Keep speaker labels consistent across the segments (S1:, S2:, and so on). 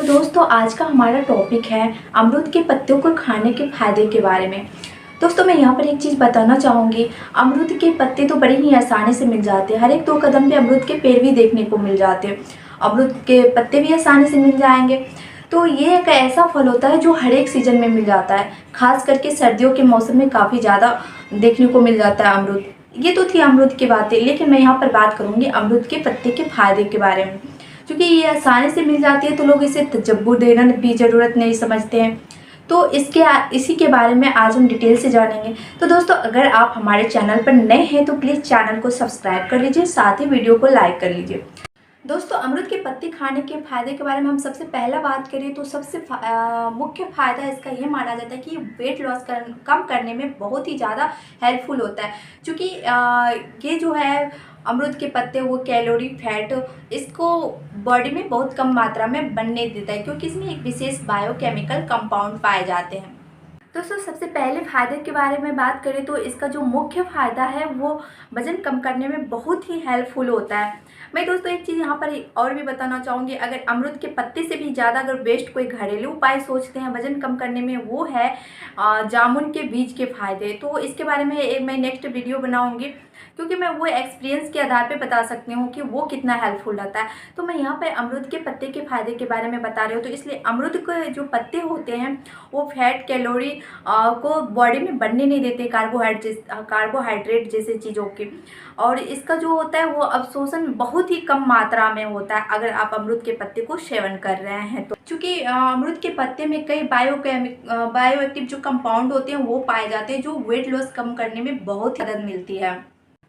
S1: दोस्तों आज का हमारा टॉपिक है अमरूद के पत्तों को खाने के फायदे के बारे में। दोस्तों मैं यहाँ पर एक चीज़ बताना चाहूँगी। अमरूद के पत्ते तो बड़े ही आसानी से मिल जाते हैं, हर एक 2 कदम पे अमरूद के पेड़ भी देखने को मिल जाते हैं। अमरूद के पत्ते भी आसानी से मिल जाएंगे। तो ये एक ऐसा फल होता है जो हर एक सीज़न में मिल जाता है, खास करके सर्दियों के मौसम में काफ़ी ज़्यादा देखने को मिल जाता है अमरूद। ये तो थी अमरूद की बातें, लेकिन मैं यहाँ पर बात करूँगी अमरूद के पत्ते के फायदे के बारे में। क्योंकि ये आसानी से मिल जाती है तो लोग इसे तजब्बुर देना भी ज़रूरत नहीं समझते हैं। तो इसी के बारे में आज हम डिटेल से जानेंगे। तो दोस्तों अगर आप हमारे चैनल पर नए हैं तो प्लीज़ चैनल को सब्सक्राइब कर लीजिए, साथ ही वीडियो को लाइक कर लीजिए। दोस्तों अमरूद के पत्ते खाने के फ़ायदे के बारे में हम सबसे पहला बात करें तो सबसे मुख्य फ़ायदा इसका ये माना जाता है कि वेट लॉस कम करने में बहुत ही ज़्यादा हेल्पफुल होता है। क्योंकि ये जो है अमरूद के पत्ते वो कैलोरी फैट इसको बॉडी में बहुत कम मात्रा में बनने देता है, क्योंकि इसमें एक विशेष बायोकेमिकल कंपाउंड पाए जाते हैं। दोस्तों सबसे पहले फ़ायदे के बारे में बात करें तो इसका जो मुख्य फ़ायदा है वो वज़न कम करने में बहुत ही हेल्पफुल होता है। मैं दोस्तों एक चीज़ यहाँ पर और भी बताना चाहूँगी, अगर अमरूद के पत्ते से भी ज़्यादा अगर बेस्ट कोई घरेलू उपाय सोचते हैं वज़न कम करने में, वो है जामुन के बीज के फ़ायदे। तो इसके बारे में मैं नेक्स्ट वीडियो बनाऊँगी, क्योंकि मैं वो एक्सपीरियंस के आधार पे बता सकती हूँ कि वो कितना हेल्पफुल रहता है। तो मैं यहाँ पे अमरूद के पत्ते के फ़ायदे के बारे में बता रही हूँ। तो इसलिए अमरूद के जो पत्ते होते हैं वो फैट कैलोरी को बॉडी में बनने नहीं देते, कार्बोहाइड्रेट जैसे चीज़ों के। और इसका जो होता है वो अवशोषण बहुत ही कम मात्रा में होता है अगर आप अमरूद के पत्ते को सेवन कर रहे हैं तो। क्योंकि अमरूद के पत्ते में कई बायोएक्टिव जो कंपाउंड होते हैं वो पाए जाते हैं, जो वेट लॉस कम करने में बहुत मदद मिलती है।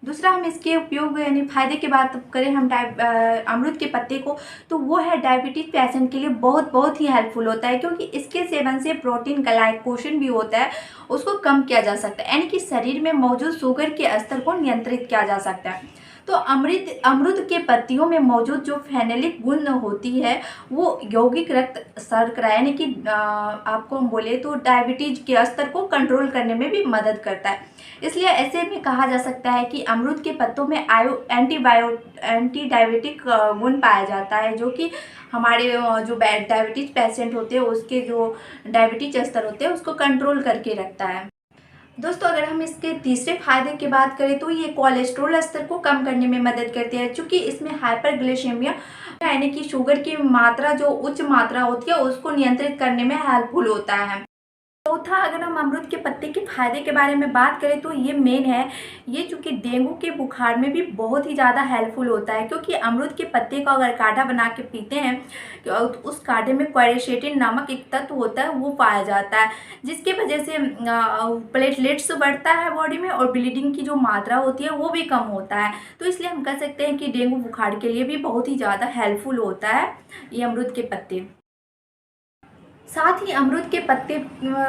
S1: दूसरा हम इसके उपयोग यानी फ़ायदे की बात करें हम अमरूद के पत्ते को, तो वो है डायबिटीज़ पेशेंट के लिए बहुत ही हेल्पफुल होता है। क्योंकि इसके सेवन से प्रोटीन ग्लाइकोजन भी होता है, उसको कम किया जा सकता है, यानी कि शरीर में मौजूद शुगर के स्तर को नियंत्रित किया जा सकता है। तो अमरूद के पत्तियों में मौजूद जो फेनोलिक गुण होती है वो यौगिक रक्त शर्करा यानी कि आपको हम बोले तो डायबिटीज के स्तर को कंट्रोल करने में भी मदद करता है। इसलिए ऐसे में कहा जा सकता है कि अमरूद के पत्तों में एंटी डायबिटिक गुण पाया जाता है, जो कि हमारे जो डायबिटीज पेशेंट होते हैं उसके जो डायबिटीज स्तर होते हैं उसको कंट्रोल करके रखता है। दोस्तों अगर हम इसके तीसरे फायदे की बात करें तो ये कोलेस्ट्रॉल स्तर को कम करने में मदद करती है, क्योंकि इसमें हाइपरग्लाइसेमिया यानी कि शुगर की मात्रा जो उच्च मात्रा होती है उसको नियंत्रित करने में हेल्पफुल होता है। चौथा अगर हम अमरूद के पत्ते के फायदे के बारे में बात करें तो ये मेन है, ये चूँकि डेंगू के बुखार में भी बहुत ही ज़्यादा हेल्पफुल होता है। क्योंकि अमरूद के पत्ते का अगर काढ़ा बना के पीते हैं तो उस काढ़े में क्वेरसेटिन नामक एक तत्व होता है वो पाया जाता है, जिसकी वजह से प्लेटलेट्स बढ़ता है बॉडी में और ब्लीडिंग की जो मात्रा होती है वो भी कम होता है। तो इसलिए हम कह सकते हैं कि डेंगू बुखार के लिए भी बहुत ही ज़्यादा हेल्पफुल होता है ये अमरूद के पत्ते। साथ ही अमरूद के पत्ते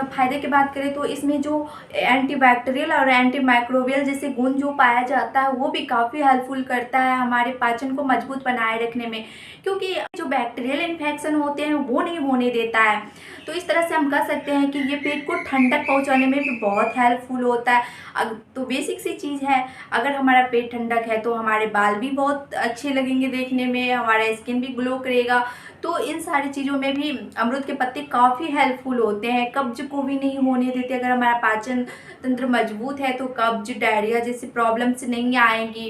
S1: फायदे की बात करें तो इसमें जो एंटीबैक्टीरियल और एंटीमाइक्रोबियल जैसे गुण जो पाया जाता है वो भी काफ़ी हेल्पफुल करता है हमारे पाचन को मजबूत बनाए रखने में, क्योंकि जो बैक्टीरियल इन्फेक्शन होते हैं वो नहीं होने देता है। तो इस तरह से हम कह सकते हैं कि ये पेट को ठंडक पहुंचाने में भी बहुत हेल्पफुल होता है। तो बेसिक सी चीज़ है, अगर हमारा पेट ठंडक है तो हमारे बाल भी बहुत अच्छे लगेंगे देखने में, हमारा स्किन भी ग्लो करेगा। तो इन सारी चीज़ों में भी अमरूद के पत्ते काफ़ी हेल्पफुल होते हैं, कब्ज को भी नहीं होने देते। अगर हमारा पाचन तंत्र मजबूत है तो कब्ज डायरिया जैसी प्रॉब्लम्स नहीं आएंगी।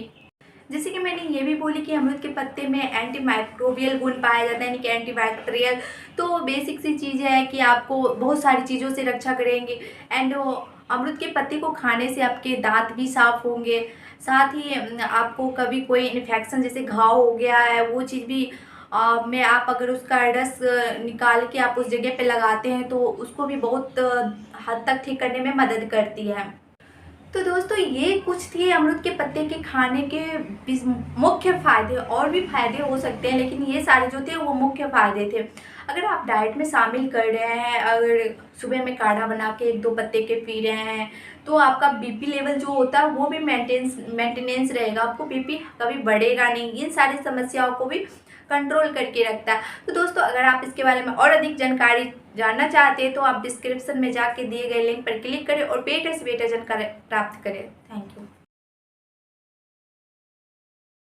S1: जैसे कि मैंने ये भी बोली कि अमरूद के पत्ते में एंटी माइक्रोबियल गुण पाया जाता है, यानी कि एंटीबैक्टीरियल। तो बेसिक सी चीज़ है कि आपको बहुत सारी चीज़ों से रक्षा करेंगे। एंड अमरूद के पत्ते को खाने से आपके दांत भी साफ होंगे, साथ ही आपको कभी कोई इन्फेक्शन जैसे घाव हो गया है वो चीज़ भी में आप अगर उसका रस निकाल के आप उस जगह पे लगाते हैं तो उसको भी बहुत हद तक ठीक करने में मदद करती है। तो दोस्तों ये कुछ थी अमरूद के पत्ते के खाने के मुख्य फ़ायदे, और भी फ़ायदे हो सकते हैं लेकिन ये सारे जो थे वो मुख्य फ़ायदे थे। अगर आप डाइट में शामिल कर रहे हैं, अगर सुबह में काढ़ा बना के 1-2 पत्ते के पी रहे हैं तो आपका बीपी लेवल जो होता है वो भी मेंटेनेंस रहेगा, आपको बीपी कभी बढ़ेगा नहीं। इन सारी समस्याओं को भी कंट्रोल करके रखता है। तो दोस्तों अगर आप इसके बारे में और अधिक जानकारी जानना चाहते हैं तो आप डिस्क्रिप्शन में जाके दिए गए लिंक पर क्लिक करें और बेटर से बेटर जानकारी प्राप्त करें। Thank you.